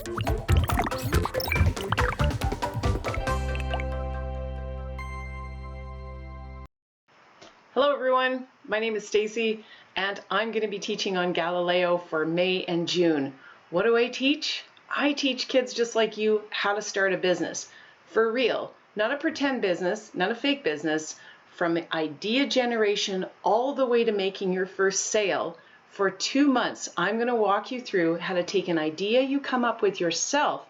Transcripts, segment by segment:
Hello everyone, my name is Stacey and I'm going to be teaching on Galileo for May and June. What do I teach? I teach kids just like you how to start a business. For real, not a pretend business, not a fake business, from idea generation all the way to making your first sale. For 2 months, I'm going to walk you through how to take an idea you come up with yourself,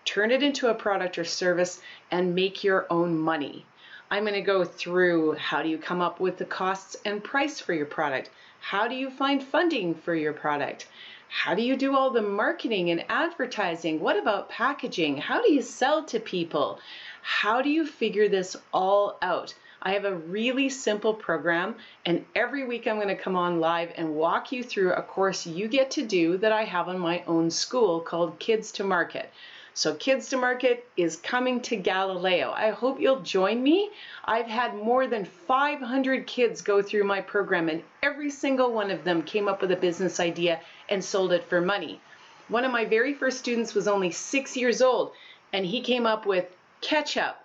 turn it into a product or service, and make your own money. I'm going to go through how do you come up with the costs and price for your product? How do you find funding for your product? How do you do all the marketing and advertising? What about packaging? How do you sell to people? How do you figure this all out? I have a really simple program, and every week I'm going to come on live and walk you through a course you get to do that I have on my own school called Kids to Market. So Kids to Market is coming to Galileo. I hope you'll join me. I've had more than 500 kids go through my program, and every single one of them came up with a business idea and sold it for money. One of my very first students was only 6 years old, and he came up with ketchup.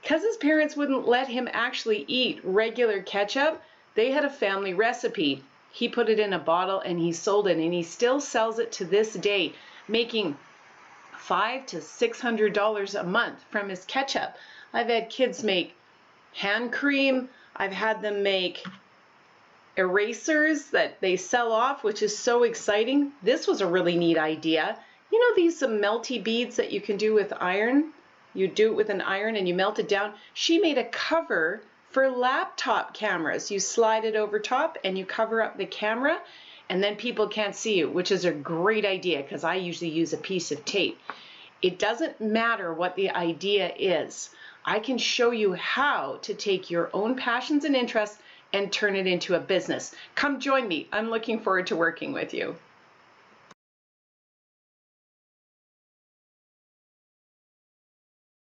Because his parents wouldn't let him actually eat regular ketchup, they had a family recipe. He put it in a bottle and he sold it, and he still sells it to this day, making $500 to $600 a month from his ketchup. I've had kids make hand cream. I've had them make erasers that they sell off, which is so exciting. This was a really neat idea. You know these melty beads that you can do with iron? You do it with an iron and you melt it down. She made a cover for laptop cameras. You slide it over top and you cover up the camera, and then people can't see you, which is a great idea because I usually use a piece of tape. It doesn't matter what the idea is. I can show you how to take your own passions and interests and turn it into a business. Come join me. I'm looking forward to working with you.